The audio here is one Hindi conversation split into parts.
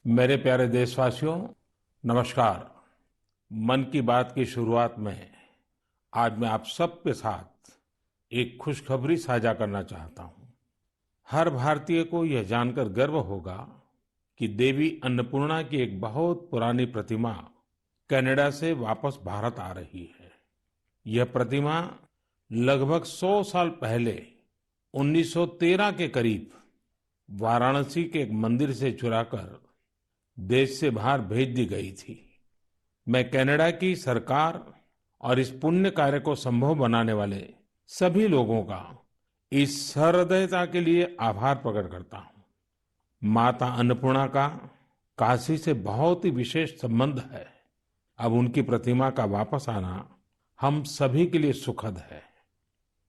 मेरे प्यारे देशवासियों, नमस्कार। मन की बात की शुरुआत में आज मैं आप सबके साथ एक खुशखबरी साझा करना चाहता हूं। हर भारतीय को यह जानकर गर्व होगा कि देवी अन्नपूर्णा की एक बहुत पुरानी प्रतिमा कनाडा से वापस भारत आ रही है। यह प्रतिमा लगभग 100 साल पहले 1913 के करीब वाराणसी के एक मंदिर से चुराकर देश से बाहर भेज दी गई थी। मैं कनाडा की सरकार और इस पुण्य कार्य को संभव बनाने वाले सभी लोगों का इस सहृदयता के लिए आभार प्रकट करता हूं। माता अन्नपूर्णा का काशी से बहुत ही विशेष संबंध है। अब उनकी प्रतिमा का वापस आना हम सभी के लिए सुखद है।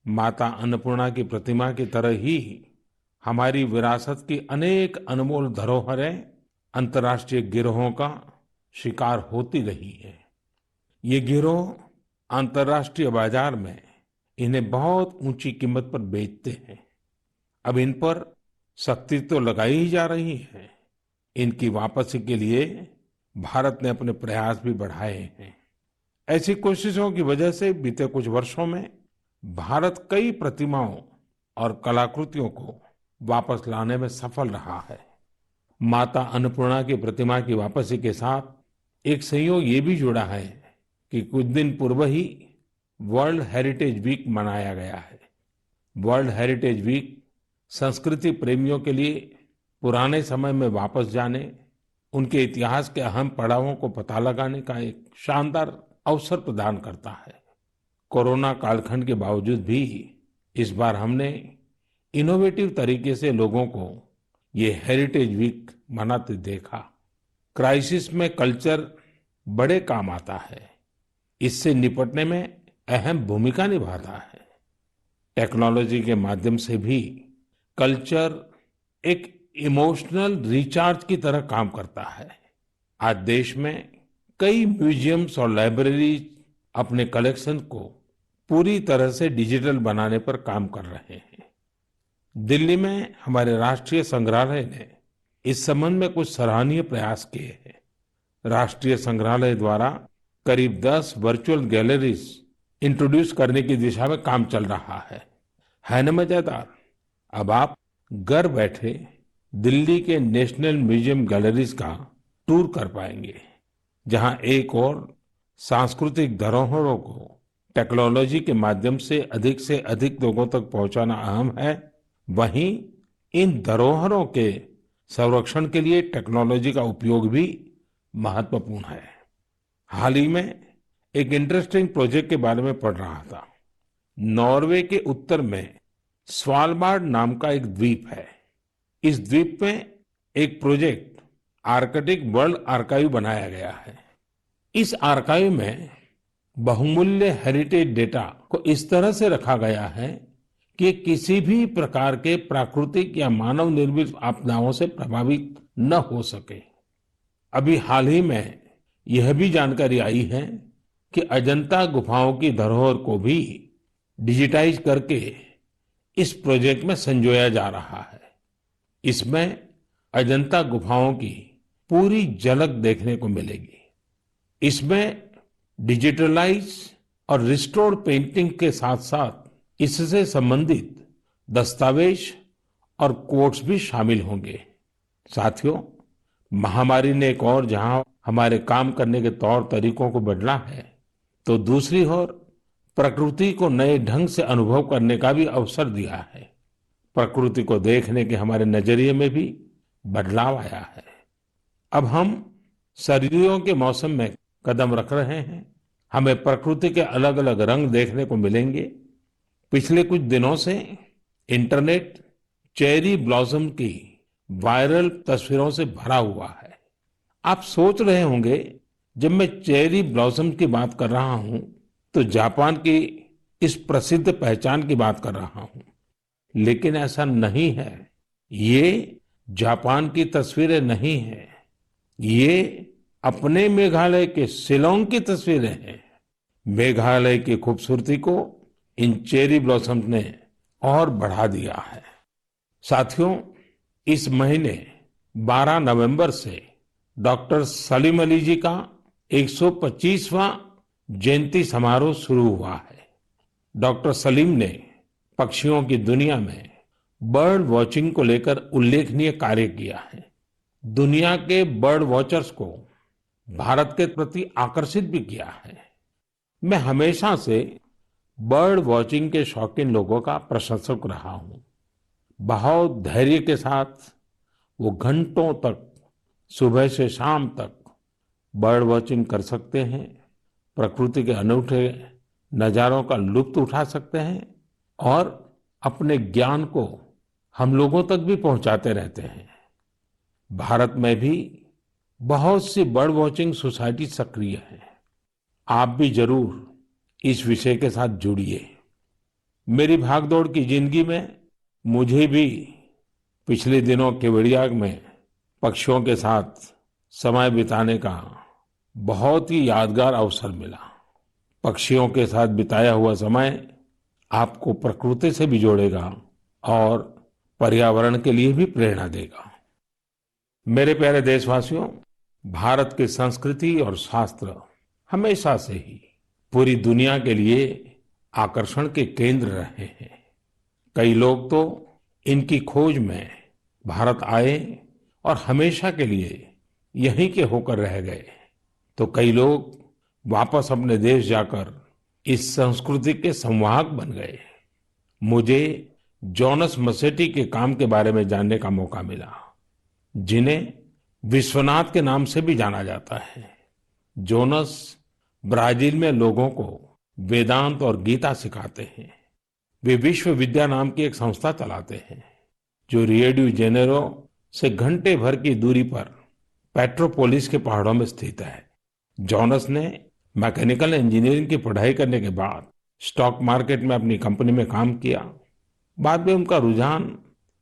माता अन्नपूर्णा की प्रतिमा की तरह ही हमारी विरासत की अनेक अनमोल धरोहरें अंतर्राष्ट्रीय गिरोहों का शिकार होती रही है। ये गिरोह अंतर्राष्ट्रीय बाजार में इन्हें बहुत ऊंची कीमत पर बेचते हैं। अब इन पर सख्ती तो लगाई ही जा रही है। इनकी वापसी के लिए भारत ने अपने प्रयास भी बढ़ाए हैं। ऐसी कोशिशों की वजह से बीते कुछ वर्षों में भारत कई प्रतिमाओं और कलाकृतियों को वापस लाने में सफल रहा है। माता अन्नपूर्णा की प्रतिमा की वापसी के साथ एक संयोग ये भी जुड़ा है कि कुछ दिन पूर्व ही वर्ल्ड हेरिटेज वीक मनाया गया है। वर्ल्ड हेरिटेज वीक संस्कृति प्रेमियों के लिए पुराने समय में वापस जाने, उनके इतिहास के अहम पड़ावों को पता लगाने का एक शानदार अवसर प्रदान करता है। कोरोना कालखंड के बावजूद भी इस बार हमने इनोवेटिव तरीके से लोगों को ये हेरिटेज वीक मनाते देखा। क्राइसिस में कल्चर बड़े काम आता है। इससे निपटने में अहम भूमिका निभाता है। टेक्नोलॉजी के माध्यम से भी कल्चर एक इमोशनल रिचार्ज की तरह काम करता है। आज देश में कई म्यूजियम्स और लाइब्रेरीज अपने कलेक्शन को पूरी तरह से डिजिटल बनाने पर काम कर रहे हैं। दिल्ली में हमारे राष्ट्रीय संग्रहालय ने इस संबंध में कुछ सराहनीय प्रयास किए हैं। राष्ट्रीय संग्रहालय द्वारा करीब 10 वर्चुअल गैलरीज इंट्रोड्यूस करने की दिशा में काम चल रहा है ना मजेदार। अब आप घर बैठे दिल्ली के नेशनल म्यूजियम गैलरीज का टूर कर पाएंगे, जहां एक और सांस्कृतिक धरोहरों को टेक्नोलॉजी के माध्यम से अधिक लोगों तक पहुंचाना अहम है। वहीं इन धरोहरों के संरक्षण के लिए टेक्नोलॉजी का उपयोग भी महत्वपूर्ण है। हाल ही में एक इंटरेस्टिंग प्रोजेक्ट के बारे में पढ़ रहा था। नॉर्वे के उत्तर में स्वालबार्ड नाम का एक द्वीप है। इस द्वीप में एक प्रोजेक्ट आर्कटिक वर्ल्ड आर्काइव बनाया गया है। इस आर्काइव में बहुमूल्य हेरिटेज डेटा को इस तरह से रखा गया है कि किसी भी प्रकार के प्राकृतिक या मानव निर्मित आपदाओं से प्रभावित न हो सके। अभी हाल ही में यह भी जानकारी आई है कि अजंता गुफाओं की धरोहर को भी डिजिटाइज करके इस प्रोजेक्ट में संजोया जा रहा है। इसमें अजंता गुफाओं की पूरी झलक देखने को मिलेगी। इसमें डिजिटलाइज और रिस्टोर्ड पेंटिंग के साथ साथ इससे संबंधित दस्तावेज और कोट्स भी शामिल होंगे। साथियों, महामारी ने एक और जहां हमारे काम करने के तौर तरीकों को बदला है, तो दूसरी ओर प्रकृति को नए ढंग से अनुभव करने का भी अवसर दिया है। प्रकृति को देखने के हमारे नजरिए में भी बदलाव आया है। अब हम सर्दियों के मौसम में कदम रख रहे हैं। हमें प्रकृति के अलग अलग रंग देखने को मिलेंगे। पिछले कुछ दिनों से इंटरनेट चेरी ब्लॉसम की वायरल तस्वीरों से भरा हुआ है। आप सोच रहे होंगे, जब मैं चेरी ब्लॉसम की बात कर रहा हूं तो जापान की इस प्रसिद्ध पहचान की बात कर रहा हूं। लेकिन ऐसा नहीं है। ये जापान की तस्वीरें नहीं है। ये अपने मेघालय के शिलांग की तस्वीरें हैं। मेघालय की खूबसूरती को इन चेरी ब्लॉसम्स ने और बढ़ा दिया है। साथियों, इस महीने 12 नवंबर से डॉक्टर सलीम अली जी का 125वां जयंती समारोह शुरू हुआ है। डॉक्टर सलीम ने पक्षियों की दुनिया में बर्ड वॉचिंग को लेकर उल्लेखनीय कार्य किया है। दुनिया के बर्ड वॉचर्स को भारत के प्रति आकर्षित भी किया है। मैं हमेशा से बर्ड वॉचिंग के शौकीन लोगों का प्रशंसक रहा हूं। बहुत धैर्य के साथ वो घंटों तक सुबह से शाम तक बर्ड वॉचिंग कर सकते हैं, प्रकृति के अनूठे नजारों का लुत्फ उठा सकते हैं और अपने ज्ञान को हम लोगों तक भी पहुंचाते रहते हैं। भारत में भी बहुत सी बर्ड वॉचिंग सोसाइटी सक्रिय है। आप भी जरूर इस विषय के साथ जुड़िए। मेरी भागदौड़ की जिंदगी में मुझे भी पिछले दिनों केवड़िया में पक्षियों के साथ समय बिताने का बहुत ही यादगार अवसर मिला। पक्षियों के साथ बिताया हुआ समय आपको प्रकृति से भी जोड़ेगा और पर्यावरण के लिए भी प्रेरणा देगा। मेरे प्यारे देशवासियों, भारत की संस्कृति और शास्त्र हमेशा से ही पूरी दुनिया के लिए आकर्षण के केंद्र रहे हैं। कई लोग तो इनकी खोज में भारत आए और हमेशा के लिए यहीं के होकर रह गए, तो कई लोग वापस अपने देश जाकर इस संस्कृति के संवाहक बन गए। मुझे जॉनस मसेट्टी के काम के बारे में जानने का मौका मिला, जिन्हें विश्वनाथ के नाम से भी जाना जाता है। जोनस ब्राजील में लोगों को वेदांत और गीता सिखाते हैं। वे विश्व विद्या नाम की एक संस्था चलाते हैं, जो रियो डी जेनेरो से घंटे भर की दूरी पर पेट्रोपोलिस के पहाड़ों में स्थित है। जॉनस ने मैकेनिकल इंजीनियरिंग की पढ़ाई करने के बाद स्टॉक मार्केट में अपनी कंपनी में काम किया। बाद में उनका रुझान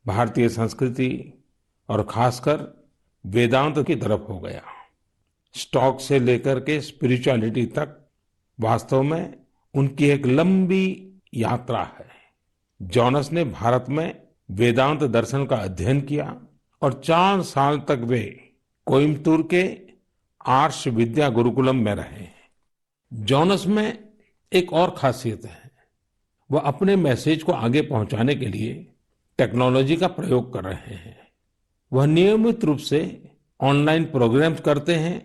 भारतीय संस्कृति और खासकर वेदांत की तरफ हो गया। स्टॉक से लेकर के स्पिरिचुअलिटी तक वास्तव में उनकी एक लंबी यात्रा है। जॉनस ने भारत में वेदांत दर्शन का अध्ययन किया और 4 साल तक वे कोयम्बतूर के आर्ष विद्या गुरुकुलम में रहे। जॉनस में एक और खासियत है, वह अपने मैसेज को आगे पहुंचाने के लिए टेक्नोलॉजी का प्रयोग कर रहे हैं। वह नियमित रूप से ऑनलाइन प्रोग्राम्स करते हैं।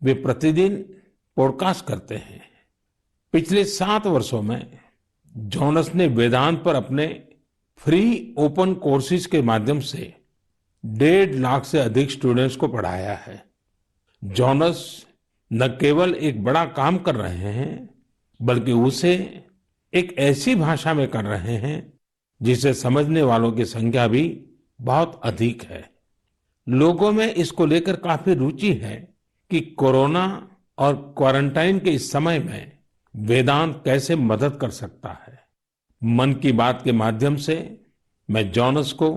वे प्रतिदिन पॉडकास्ट करते हैं। पिछले 7 वर्षों में जॉनस ने वेदांत पर अपने फ्री ओपन कोर्सेज के माध्यम से 1.5 लाख से अधिक स्टूडेंट्स को पढ़ाया है। जॉनस न केवल एक बड़ा काम कर रहे हैं, बल्कि उसे एक ऐसी भाषा में कर रहे हैं जिसे समझने वालों की संख्या भी बहुत अधिक है। लोगों में इसको लेकर काफी रुचि है कि कोरोना और क्वारंटाइन के इस समय में वेदांत कैसे मदद कर सकता है। मन की बात के माध्यम से मैं जॉनस को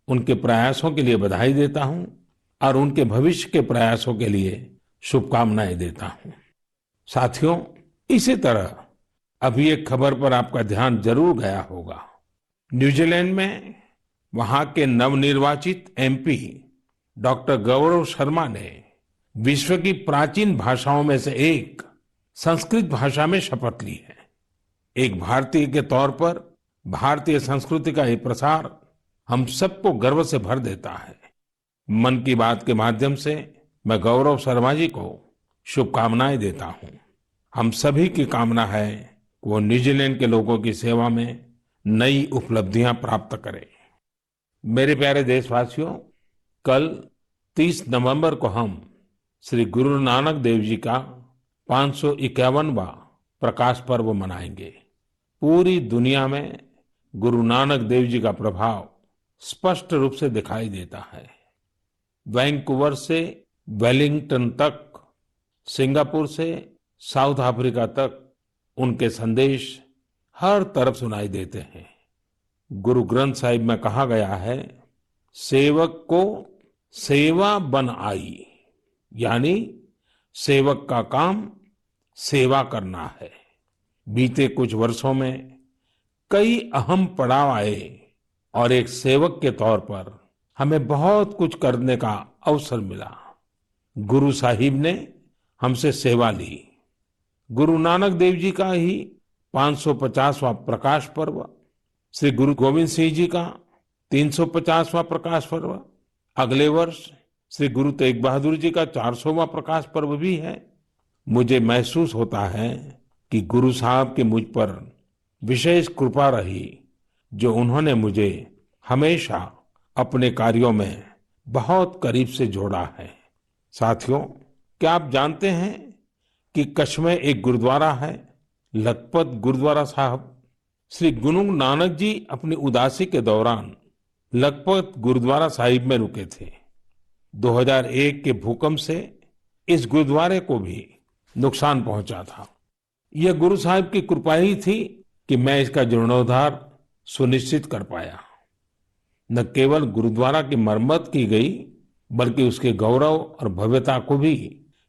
उनके प्रयासों के लिए बधाई देता हूं और उनके भविष्य के प्रयासों के लिए शुभकामनाएं देता हूं। साथियों, इसी तरह अभी एक खबर पर आपका ध्यान जरूर गया होगा। न्यूजीलैंड में वहां के नवनिर्वाचित एमपी डॉक्टर गौरव शर्मा ने विश्व की प्राचीन भाषाओं में से एक संस्कृत भाषा में शपथ ली है। एक भारतीय के तौर पर भारतीय संस्कृति का ये प्रसार हम सबको गर्व से भर देता है। मन की बात के माध्यम से मैं गौरव शर्मा जी को शुभकामनाएं देता हूं। हम सभी की कामना है कि वो न्यूजीलैंड के लोगों की सेवा में नई उपलब्धियां प्राप्त करें। मेरे प्यारे देशवासियों, कल 30 नवंबर को हम श्री गुरु नानक देव जी का 551वां प्रकाश पर्व मनाएंगे। पूरी दुनिया में गुरु नानक देव जी का प्रभाव स्पष्ट रूप से दिखाई देता है। वैंकूवर से वेलिंगटन तक, सिंगापुर से साउथ अफ्रीका तक उनके संदेश हर तरफ सुनाई देते हैं। गुरु ग्रंथ साहिब में कहा गया है, सेवक को सेवा बन आई, यानी सेवक का काम सेवा करना है। बीते कुछ वर्षों में कई अहम पड़ाव आए और एक सेवक के तौर पर हमें बहुत कुछ करने का अवसर मिला। गुरु साहिब ने हमसे सेवा ली। गुरु नानक देव जी का ही 550वां प्रकाश पर्व, श्री गुरु गोविंद सिंह जी का 350वां प्रकाश पर्व, अगले वर्ष श्री गुरु तेग बहादुर जी का 400वां प्रकाश पर्व भी है। मुझे महसूस होता है कि गुरु साहब की मुझ पर विशेष कृपा रही, जो उन्होंने मुझे हमेशा अपने कार्यों में बहुत करीब से जोड़ा है। साथियों, क्या आप जानते हैं कि कच्छ में एक गुरुद्वारा है, लखपत गुरुद्वारा साहब। श्री गुरु नानक जी अपनी उदासी के दौरान लखपत गुरुद्वारा साहिब में रुके थे। 2001 के भूकंप से इस गुरुद्वारे को भी नुकसान पहुंचा था। यह गुरु साहिब की कृपा ही थी कि मैं इसका जीर्णोद्धार सुनिश्चित कर पाया। न केवल गुरुद्वारा की मरम्मत की गई, बल्कि उसके गौरव और भव्यता को भी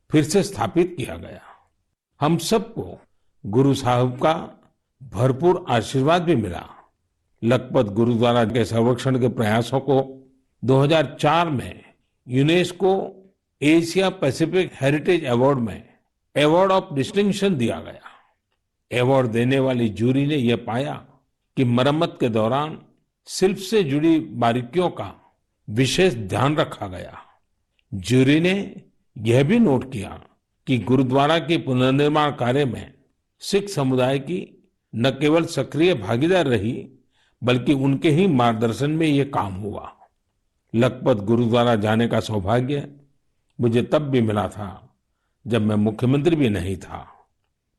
फिर से स्थापित किया गया। हम सबको गुरु साहब का भरपूर आशीर्वाद भी मिला। लखपत गुरुद्वारा के संरक्षण के प्रयासों को 2004 में UNESCO Asia Pacific heritage award में अवार्ड ऑफ डिस्टिंक्शन दिया गया। अवार्ड देने वाली जूरी ने यह पाया कि मरम्मत के दौरान शिल्प से जुड़ी बारीकियों का विशेष ध्यान रखा गया। जूरी ने यह भी नोट किया कि गुरुद्वारा के पुनर्निर्माण कार्य में सिख समुदाय की न केवल सक्रिय भागीदार रही, बल्कि उनके ही मार्गदर्शन में ये काम हुआ। लखपत गुरुद्वारा जाने का सौभाग्य मुझे तब भी मिला था जब मैं मुख्यमंत्री भी नहीं था।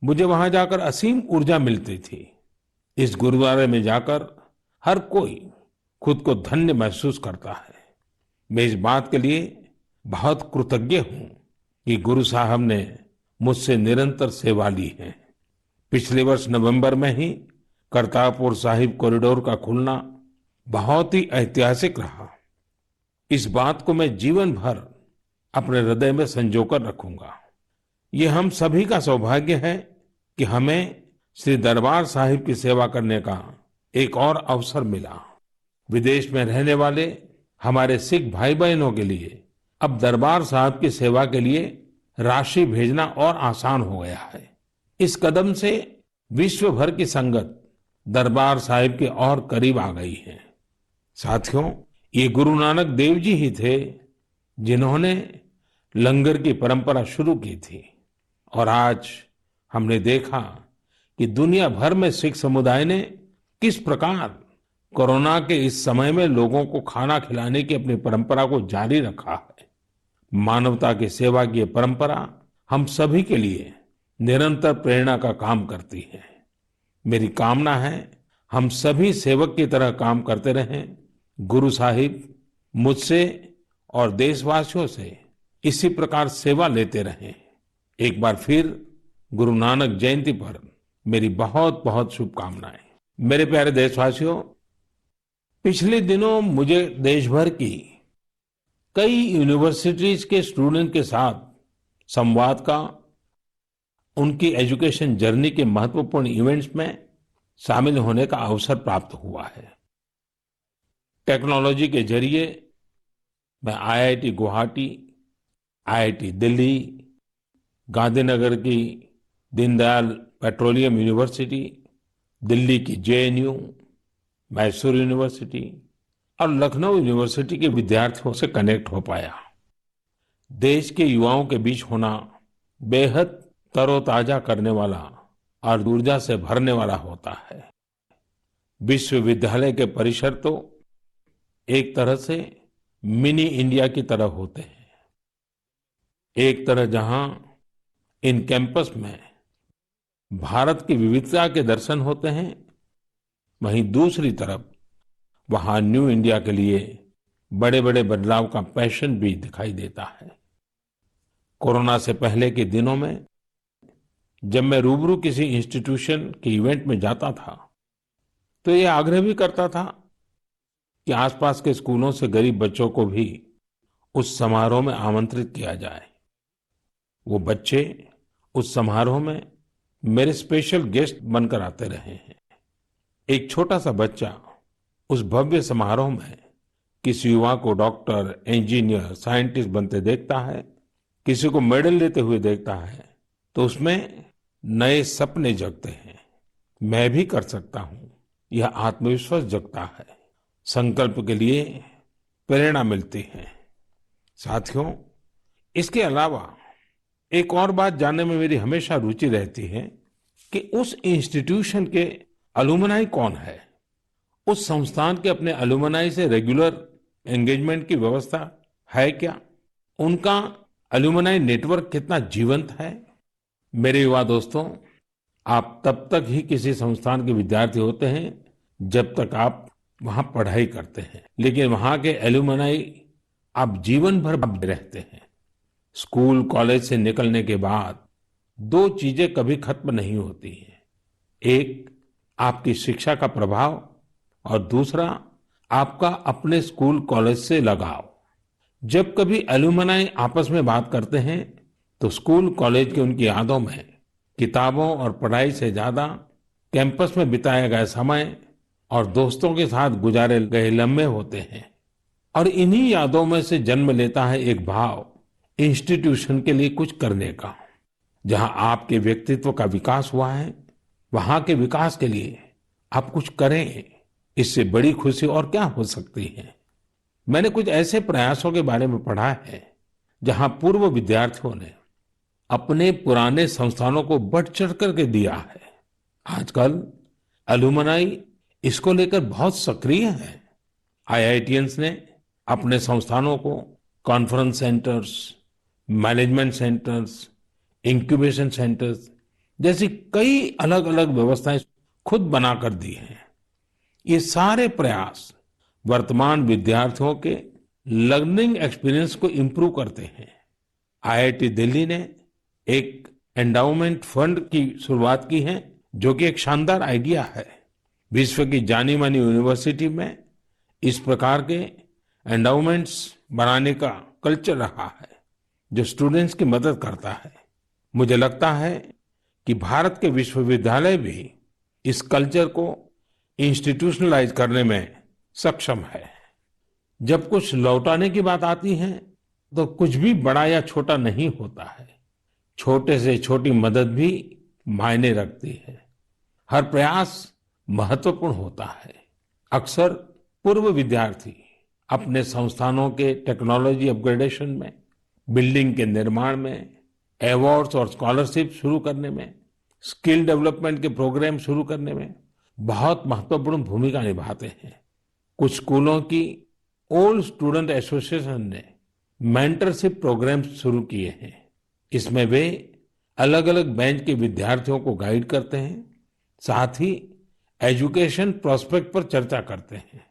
मुझे वहां जाकर असीम ऊर्जा मिलती थी। इस गुरुद्वारे में जाकर हर कोई खुद को धन्य महसूस करता है। मैं इस बात के लिए बहुत कृतज्ञ हूं कि गुरु साहब ने मुझसे निरंतर सेवा ली है। पिछले वर्ष नवंबर में ही करतारपुर साहिब कॉरिडोर का खुलना बहुत ही ऐतिहासिक रहा। इस बात को मैं जीवन भर अपने हृदय में संजोकर रखूंगा। ये हम सभी का सौभाग्य है कि हमें श्री दरबार साहिब की सेवा करने का एक और अवसर मिला। विदेश में रहने वाले हमारे सिख भाई बहनों के लिए अब दरबार साहिब की सेवा के लिए राशि भेजना और आसान हो गया है। इस कदम से विश्व भर की संगत दरबार साहिब के और करीब आ गई है। साथियों, ये गुरु नानक देव जी ही थे जिन्होंने लंगर की परंपरा शुरू की थी, और आज हमने देखा कि दुनिया भर में सिख समुदाय ने किस प्रकार कोरोना के इस समय में लोगों को खाना खिलाने की अपनी परंपरा को जारी रखा है। मानवता की सेवा की ये परंपरा हम सभी के लिए निरंतर प्रेरणा का काम करती है। मेरी कामना है हम सभी सेवक की तरह काम करते रहें। गुरु साहिब मुझसे और देशवासियों से इसी प्रकार सेवा लेते रहें। एक बार फिर गुरु नानक जयंती पर मेरी बहुत बहुत शुभकामनाएं। मेरे प्यारे देशवासियों, पिछले दिनों मुझे देश भर की कई यूनिवर्सिटीज के स्टूडेंट के साथ संवाद का, उनकी एजुकेशन जर्नी के महत्वपूर्ण इवेंट्स में शामिल होने का अवसर प्राप्त हुआ है। टेक्नोलॉजी के जरिए मैं आईआईटी गुवाहाटी, आईआईटी दिल्ली, गांधीनगर की दीनदयाल पेट्रोलियम यूनिवर्सिटी, दिल्ली की जेएनयू, मैसूर यूनिवर्सिटी और लखनऊ यूनिवर्सिटी के विद्यार्थियों से कनेक्ट हो पाया। देश के युवाओं के बीच होना बेहद तरोताजा करने वाला और ऊर्जा से भरने वाला होता है। विश्वविद्यालय के परिसर तो एक तरह से मिनी इंडिया की तरह होते हैं। एक तरह जहां इन कैंपस में भारत की विविधता के दर्शन होते हैं, वहीं दूसरी तरफ वहां न्यू इंडिया के लिए बड़े बड़े बदलाव का पैशन भी दिखाई देता है। कोरोना से पहले के दिनों में जब मैं रूबरू किसी इंस्टीट्यूशन के इवेंट में जाता था, तो ये आग्रह भी करता था कि आसपास के स्कूलों से गरीब बच्चों को भी उस समारोह में आमंत्रित किया जाए। वो बच्चे उस समारोह में मेरे स्पेशल गेस्ट बनकर आते रहे हैं। एक छोटा सा बच्चा उस भव्य समारोह में किसी युवा को डॉक्टर, इंजीनियर, साइंटिस्ट बनते देखता है किसी को मेडल लेते हुए देखता है तो उसमें नए सपने जगते हैं। मैं भी कर सकता हूं, यह आत्मविश्वास जगता है। संकल्प के लिए प्रेरणा मिलती है। साथियों, इसके अलावा एक और बात जानने में मेरी हमेशा रुचि रहती है कि उस इंस्टीट्यूशन के अलुमनाई कौन है। उस संस्थान के अपने अलुमनाई से रेगुलर एंगेजमेंट की व्यवस्था है क्या? उनका अलुमनाई नेटवर्क कितना जीवंत है? मेरे युवा दोस्तों, आप तब तक ही किसी संस्थान के विद्यार्थी होते हैं जब तक आप वहां पढ़ाई करते हैं, लेकिन वहां के एलुमनाई आप जीवन भर रहते हैं। स्कूल कॉलेज से निकलने के बाद दो चीजें कभी खत्म नहीं होती हैं। एक, आपकी शिक्षा का प्रभाव, और दूसरा, आपका अपने स्कूल कॉलेज से लगाव। जब कभी एलुमनाई आपस में बात करते हैं तो स्कूल कॉलेज की उनकी यादों में किताबों और पढ़ाई से ज्यादा कैंपस में बिताया गया समय और दोस्तों के साथ गुजारे गए लम्हे होते हैं। और इन्हीं यादों में से जन्म लेता है एक भाव इंस्टीट्यूशन के लिए कुछ करने का। जहां आपके व्यक्तित्व का विकास हुआ है, वहां के विकास के लिए आप कुछ करें। इससे बड़ी खुशी और क्या हो सकती है? मैंने कुछ ऐसे प्रयासों के बारे में पढ़ा है जहां पूर्व विद्यार्थियों ने अपने पुराने संस्थानों को बढ़ चढ़ करके दिया है। आजकल अलुमनाई इसको लेकर बहुत सक्रिय है। आईआईटियंस ने अपने संस्थानों को conference centres, management centres, incubation centres जैसी कई अलग अलग व्यवस्थाएं खुद बनाकर दी हैं। ये सारे प्रयास वर्तमान विद्यार्थियों के लर्निंग एक्सपीरियंस को इम्प्रूव करते हैं। आईआईटी दिल्ली ने एक एंडाउमेंट फंड की शुरुआत की है, जो कि एक शानदार आइडिया है। विश्व की जानी मानी यूनिवर्सिटी में इस प्रकार के एंडाउमेंट्स बनाने का कल्चर रहा है, जो स्टूडेंट्स की मदद करता है। मुझे लगता है कि भारत के विश्वविद्यालय भी इस कल्चर को इंस्टीट्यूशनलाइज करने में सक्षम है। जब कुछ लौटाने की बात आती है तो कुछ भी बड़ा या छोटा नहीं होता है। छोटे से छोटी मदद भी मायने रखती है। हर प्रयास महत्वपूर्ण होता है। अक्सर पूर्व विद्यार्थी अपने संस्थानों के टेक्नोलॉजी अपग्रेडेशन में, बिल्डिंग के निर्माण में, अवार्ड्स और स्कॉलरशिप शुरू करने में, स्किल डेवलपमेंट के प्रोग्राम शुरू करने में बहुत महत्वपूर्ण भूमिका निभाते हैं। कुछ स्कूलों की ओल्ड स्टूडेंट एसोसिएशन ने मेंटरशिप प्रोग्राम शुरू किए हैं। इसमें वे अलग अलग बैच के विद्यार्थियों को गाइड करते हैं, साथ ही एजुकेशन प्रोस्पेक्ट पर चर्चा करते हैं।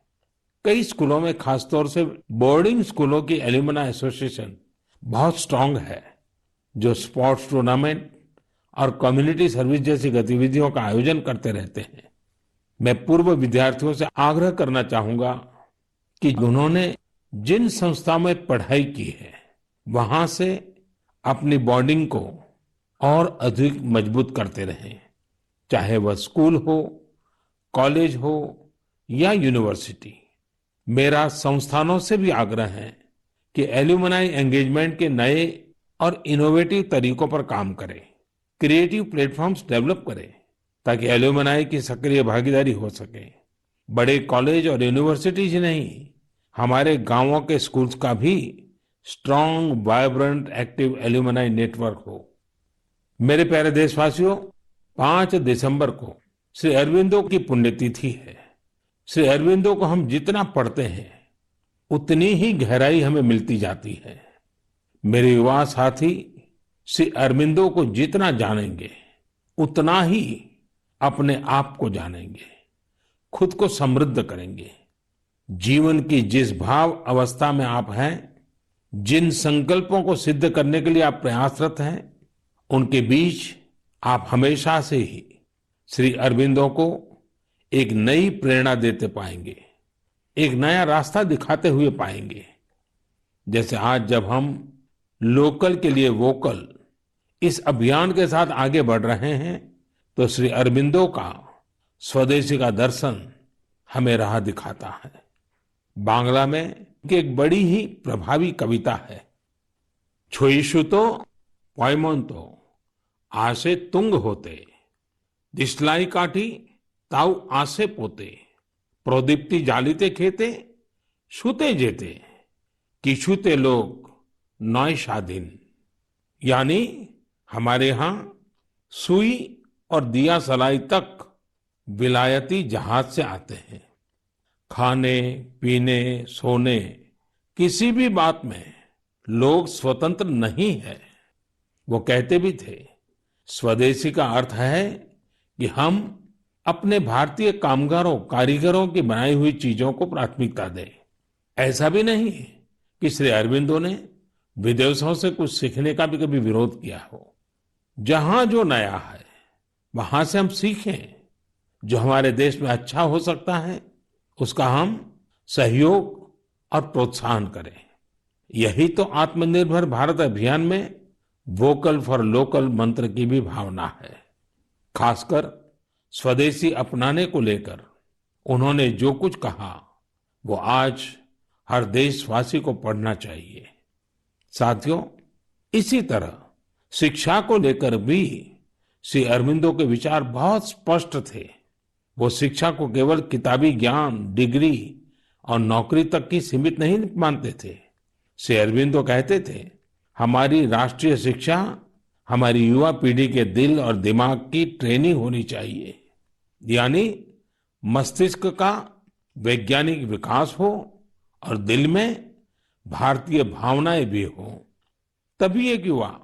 कई स्कूलों में, खासतौर से बोर्डिंग स्कूलों की एल्यूमनाई एसोसिएशन बहुत स्ट्रांग है, जो स्पोर्ट्स टूर्नामेंट और कम्युनिटी सर्विस जैसी गतिविधियों का आयोजन करते रहते हैं। मैं पूर्व विद्यार्थियों से आग्रह करना चाहूंगा कि उन्होंने जिन संस्था में पढ़ाई की है, वहां से अपनी बॉन्डिंग को और अधिक मजबूत करते रहें। चाहे वह स्कूल हो, कॉलेज हो या यूनिवर्सिटी। मेरा संस्थानों से भी आग्रह है कि एल्यूमनाई एंगेजमेंट के नए और इनोवेटिव तरीकों पर काम करें, क्रिएटिव प्लेटफॉर्म्स डेवलप करें, ताकि एल्यूमनाई की सक्रिय भागीदारी हो सके। बड़े कॉलेज और यूनिवर्सिटीज नहीं, हमारे गांवों के स्कूल्स का भी strong, vibrant, active alumni network हो। मेरे प्यारे देशवासियों, 5 दिसंबर को श्री अरबिंदो की पुण्यतिथि है। श्री अरबिंदो को हम जितना पढ़ते हैं, उतनी ही गहराई हमें मिलती जाती है। मेरे युवा साथी श्री अरबिंदो को जितना जानेंगे, उतना ही अपने आप को जानेंगे, खुद को समृद्ध करेंगे। जीवन की जिस भाव अवस्था में आप हैं, जिन संकल्पों को सिद्ध करने के लिए आप प्रयासरत हैं, उनके बीच आप हमेशा से ही श्री अरबिंदो को एक नई प्रेरणा देते पाएंगे, एक नया रास्ता दिखाते हुए पाएंगे। जैसे आज जब हम लोकल के लिए वोकल इस अभियान के साथ आगे बढ़ रहे हैं, तो श्री अरबिंदो का स्वदेशी का दर्शन हमें राह दिखाता है। बांग्ला में एक बड़ी ही प्रभावी कविता है। छोइशुतो पॉयमोन्तो आसे तुंग होते दिस्लाई काठी ताऊ आसे पोते प्रोदीप्ति जालिते खेते छूते जेते किछुते लोग नॉय शादीन। यानी हमारे यहाँ सुई और दिया सलाई तक विलायती जहाज से आते हैं। खाने पीने सोने किसी भी बात में लोग स्वतंत्र नहीं है। वो कहते भी थे स्वदेशी का अर्थ है कि हम अपने भारतीय कामगारों कारीगरों की बनाई हुई चीजों को प्राथमिकता दें। ऐसा भी नहीं कि श्री अरबिंदो ने विदेशों से कुछ सीखने का भी कभी विरोध किया हो। जहां जो नया है वहां से हम सीखें। जो हमारे देश में अच्छा हो सकता है उसका हम सहयोग और प्रोत्साहन करें। यही तो आत्मनिर्भर भारत अभियान में वोकल फॉर लोकल मंत्र की भी भावना है। खासकर स्वदेशी अपनाने को लेकर उन्होंने जो कुछ कहा वो आज हर देशवासी को पढ़ना चाहिए। साथियों, इसी तरह शिक्षा को लेकर भी श्री अरबिंदो के विचार बहुत स्पष्ट थे। वो शिक्षा को केवल किताबी ज्ञान डिग्री और नौकरी तक की सीमित नहीं मानते थे। श्री अरबिंदो कहते थे हमारी राष्ट्रीय शिक्षा हमारी युवा पीढ़ी के दिल और दिमाग की ट्रेनिंग होनी चाहिए। यानी मस्तिष्क का वैज्ञानिक विकास हो और दिल में भारतीय भावनाएं भी हो। तभी एक युवा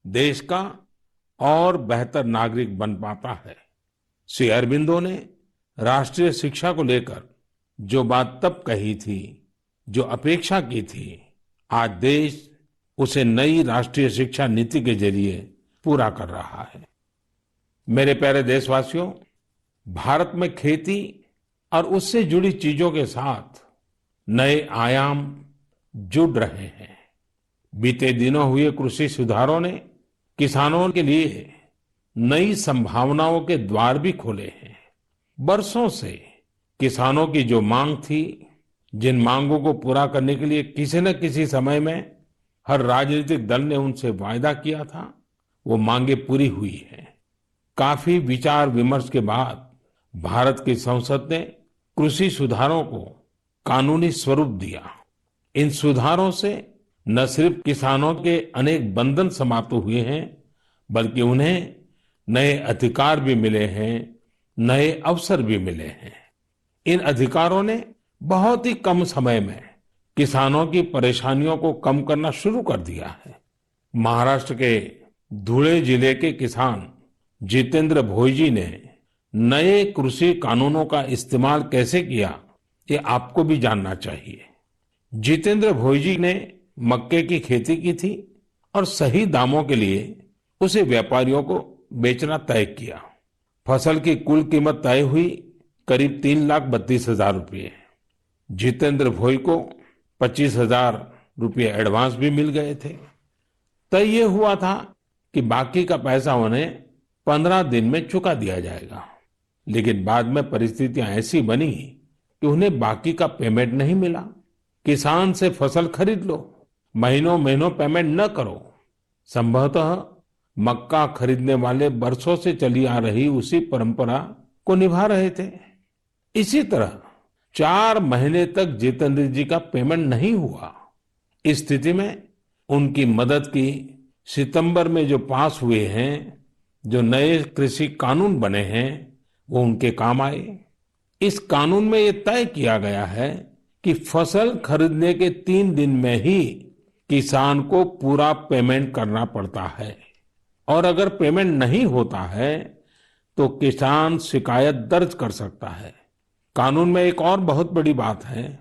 देश का और बेहतर नागरिक बन पाता है। श्री अरबिंदो ने राष्ट्रीय शिक्षा को लेकर जो बात तब कही थी, जो अपेक्षा की थी, आज देश उसे नई राष्ट्रीय शिक्षा नीति के जरिए पूरा कर रहा है। मेरे प्यारे देशवासियों, भारत में खेती और उससे जुड़ी चीजों के साथ नए आयाम जुड़ रहे हैं। बीते दिनों हुए कृषि सुधारों ने किसानों के लिए नई संभावनाओं के द्वार भी खोले हैं। बरसों से किसानों की जो मांग थी, जिन मांगों को पूरा करने के लिए किसी न किसी समय में हर राजनीतिक दल ने उनसे वायदा किया था, वो मांगे पूरी हुई हैं। काफी विचार विमर्श के बाद भारत की संसद ने कृषि सुधारों को कानूनी स्वरूप दिया। इन सुधारों से न सिर्फ किसानों के अनेक बंधन समाप्त हुए हैं, बल्कि उन्हें नए अधिकार भी मिले हैं, नए अवसर भी मिले हैं। इन अधिकारों ने बहुत ही कम समय में किसानों की परेशानियों को कम करना शुरू कर दिया है। महाराष्ट्र के धुले जिले के किसान जितेंद्र भोईजी ने नए कृषि कानूनों का इस्तेमाल कैसे किया, ये आपको भी जानना चाहिए। जितेंद्र भोईजी ने मक्के की खेती की थी और सही दामों के लिए उसे व्यापारियों को बेचना तय किया। फसल की कुल कीमत तय हुई करीब 3,32,000 रुपये। जितेंद्र भोई को 25,000 रुपये एडवांस भी मिल गए थे। तय ये हुआ था कि बाकी का पैसा उन्हें 15 दिन में चुका दिया जाएगा। लेकिन बाद में परिस्थितियां ऐसी बनी कि उन्हें बाकी का पेमेंट नहीं मिला। किसान से फसल खरीद लो, महीनों महीनों पेमेंट न करो। संभवतः मक्का खरीदने वाले बरसों से चली आ रही उसी परंपरा को निभा रहे थे। इसी तरह 4 महीने तक जितेंद्र जी का पेमेंट नहीं हुआ। इस स्थिति में उनकी मदद की सितंबर में जो पास हुए हैं, जो नए कृषि कानून बने हैं, वो उनके काम आए। इस कानून में ये तय किया गया है कि फसल खरीदने के 3 दिन में ही किसान को पूरा पेमेंट करना पड़ता है और अगर पेमेंट नहीं होता है तो किसान शिकायत दर्ज कर सकता है। कानून में एक और बहुत बड़ी बात है।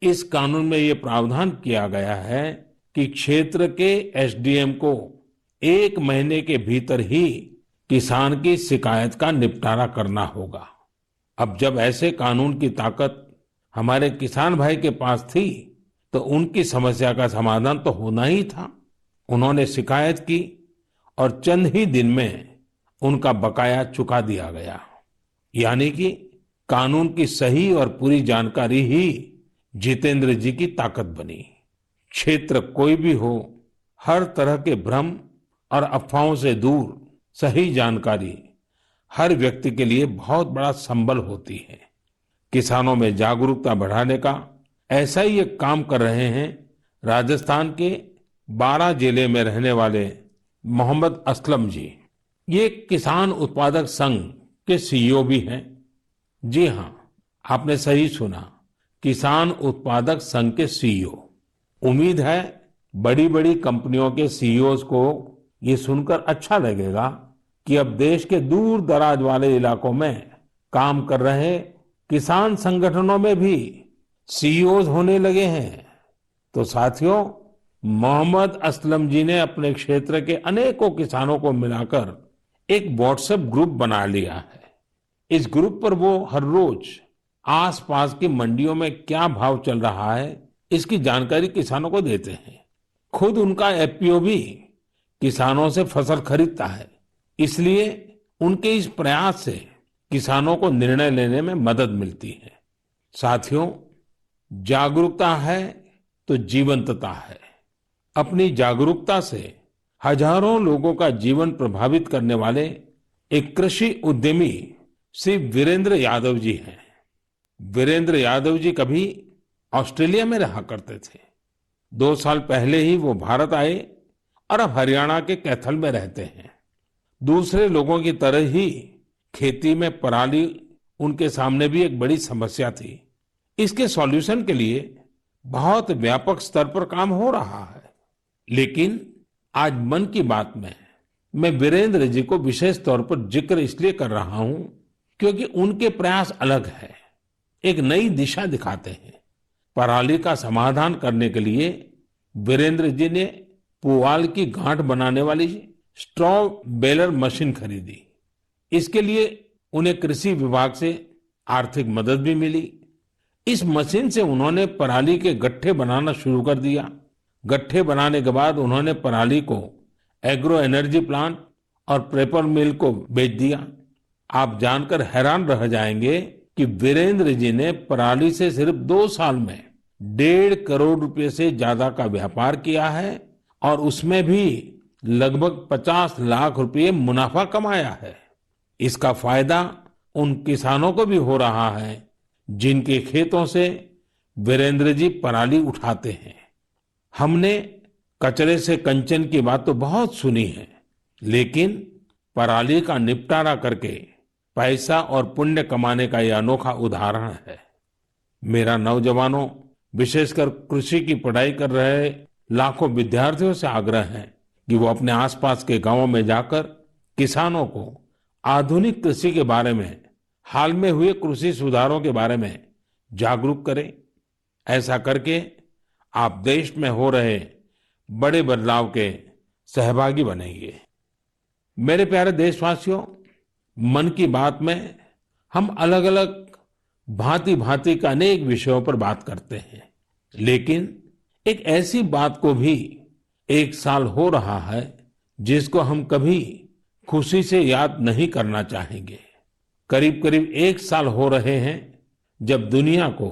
इस कानून में ये प्रावधान किया गया है कि क्षेत्र के एसडीएम को 1 महीने के भीतर ही किसान की शिकायत का निपटारा करना होगा। अब जब ऐसे कानून की ताकत हमारे किसान भाई के पास थी तो उनकी समस्या का समाधान तो होना ही था। उन्होंने शिकायत की और चंद ही दिन में उनका बकाया चुका दिया गया। यानी कि कानून की सही और पूरी जानकारी ही जितेंद्र जी की ताकत बनी। क्षेत्र कोई भी हो, हर तरह के भ्रम और अफवाहों से दूर सही जानकारी हर व्यक्ति के लिए बहुत बड़ा संबल होती है। किसानों में जागरूकता बढ़ाने का ऐसा ही एक काम कर रहे हैं राजस्थान के बारां जिले में रहने वाले मोहम्मद असलम जी। ये किसान उत्पादक संघ के सीईओ भी हैं। जी हाँ, आपने सही सुना, किसान उत्पादक संघ के सीईओ। उम्मीद है बड़ी बड़ी कंपनियों के सीईओज को ये सुनकर अच्छा लगेगा कि अब देश के दूर दराज वाले इलाकों में काम कर रहे किसान संगठनों में भी सीईओज होने लगे हैं। तो साथियों, मोहम्मद असलम जी ने अपने क्षेत्र के अनेकों किसानों को मिलाकर एक व्हाट्सएप ग्रुप बना लिया है। इस ग्रुप पर वो हर रोज आसपास की मंडियों में क्या भाव चल रहा है, इसकी जानकारी किसानों को देते हैं। खुद उनका एफपीओ भी किसानों से फसल खरीदता है, इसलिए उनके इस प्रयास से किसानों को निर्णय लेने में मदद मिलती है। साथियों, जागरूकता है तो जीवंतता है। अपनी जागरूकता से हजारों लोगों का जीवन प्रभावित करने वाले एक कृषि उद्यमी श्री वीरेंद्र यादव जी हैं। वीरेंद्र यादव जी कभी ऑस्ट्रेलिया में रहा करते थे। 2 साल पहले ही वो भारत आए और अब हरियाणा के कैथल में रहते हैं। दूसरे लोगों की तरह ही खेती में पराली उनके सामने भी एक बड़ी समस्या थी। इसके सॉल्यूशन के लिए बहुत व्यापक स्तर पर काम हो रहा है। लेकिन आज मन की बात में मैं वीरेंद्र जी को विशेष तौर पर जिक्र इसलिए कर रहा हूं क्योंकि उनके प्रयास अलग है, एक नई दिशा दिखाते हैं। पराली का समाधान करने के लिए वीरेंद्र जी ने पुआल की गांठ बनाने वाली स्ट्रॉ बेलर मशीन खरीदी। इसके लिए उन्हें कृषि विभाग से आर्थिक मदद भी मिली। इस मशीन से उन्होंने पराली के गट्ठे बनाना शुरू कर दिया। गट्ठे बनाने के बाद उन्होंने पराली को एग्रो एनर्जी प्लांट और पेपर मिल को बेच दिया। आप जानकर हैरान रह जाएंगे कि वीरेंद्र जी ने पराली से सिर्फ 2 साल में 1.5 करोड़ रुपए से ज्यादा का व्यापार किया है और उसमें भी लगभग 50 लाख रुपए मुनाफा कमाया है। इसका फायदा उन किसानों को भी हो रहा है जिनके खेतों से वीरेंद्र जी पराली उठाते हैं। हमने कचरे से कंचन की बात तो बहुत सुनी है, लेकिन पराली का निपटारा करके पैसा और पुण्य कमाने का यह अनोखा उदाहरण है। मेरा नौजवानों, विशेषकर कृषि की पढ़ाई कर रहे लाखों विद्यार्थियों से आग्रह है कि वो अपने आसपास के गांवों में जाकर किसानों को आधुनिक कृषि के बारे में, हाल में हुए कृषि सुधारों के बारे में जागरूक करें। ऐसा करके आप देश में हो रहे बड़े बदलाव के सहभागी बनेंगे। मेरे प्यारे देशवासियों, मन की बात में हम अलग अलग भांति भांति के अनेक विषयों पर बात करते हैं, लेकिन एक ऐसी बात को भी 1 साल हो रहा है जिसको हम कभी खुशी से याद नहीं करना चाहेंगे। करीब करीब 1 साल हो रहे हैं जब दुनिया को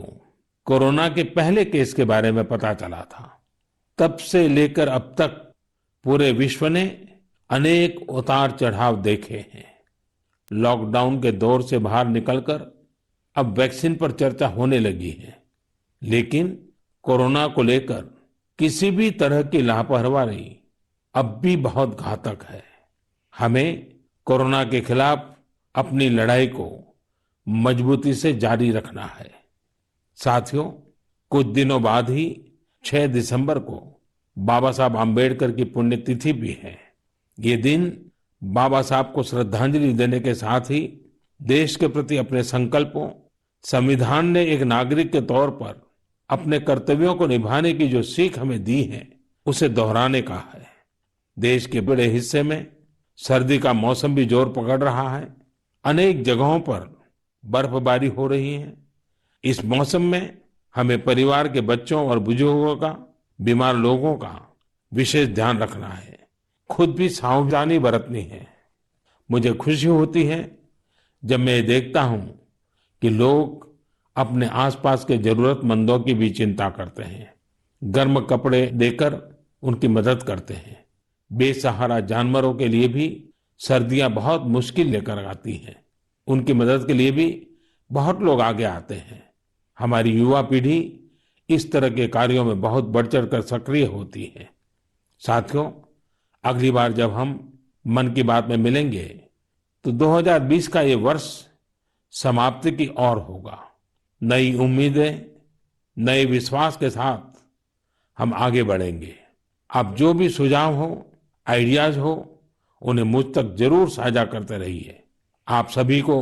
कोरोना के पहले केस के बारे में पता चला था। तब से लेकर अब तक पूरे विश्व ने अनेक उतार चढ़ाव देखे हैं। लॉकडाउन के दौर से बाहर निकलकर अब वैक्सीन पर चर्चा होने लगी है, लेकिन कोरोना को लेकर किसी भी तरह की लापरवाही अब भी बहुत घातक है। हमें कोरोना के खिलाफ अपनी लड़ाई को मजबूती से जारी रखना है। साथियों, कुछ दिनों बाद ही 6 दिसंबर को बाबा साहब आम्बेडकर की पुण्यतिथि भी है। ये दिन बाबा साहब को श्रद्धांजलि देने के साथ ही देश के प्रति अपने संकल्पों, संविधान ने एक नागरिक के तौर पर अपने कर्तव्यों को निभाने की जो सीख हमें दी है, उसे दोहराने का है। देश के बड़े हिस्से में सर्दी का मौसम भी जोर पकड़ रहा है। अनेक जगहों पर बर्फबारी हो रही है। इस मौसम में हमें परिवार के बच्चों और बुजुर्गों का, बीमार लोगों का विशेष ध्यान रखना है। खुद भी सावधानी बरतनी है। मुझे खुशी होती है जब मैं ये देखता हूं कि लोग अपने आसपास के जरूरतमंदों की भी चिंता करते हैं। गर्म कपड़े देकर उनकी मदद करते हैं। बेसहारा जानवरों के लिए भी सर्दियां बहुत मुश्किल लेकर आती हैं। उनकी मदद के लिए भी बहुत लोग आगे आते हैं। हमारी युवा पीढ़ी इस तरह के कार्यों में बहुत बढ़ चढ़कर सक्रिय होती है। साथियों, अगली बार जब हम मन की बात में मिलेंगे तो 2020 का ये वर्ष समाप्ति की ओर होगा। नई उम्मीदें, नए विश्वास के साथ हम आगे बढ़ेंगे। आप जो भी सुझाव हो, आइडियाज हो, उन्हें मुझ तक जरूर साझा करते रहिए। आप सभी को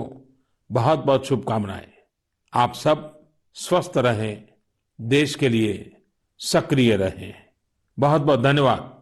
बहुत बहुत शुभकामनाएं। आप सब स्वस्थ रहें, देश के लिए सक्रिय रहें। बहुत बहुत धन्यवाद।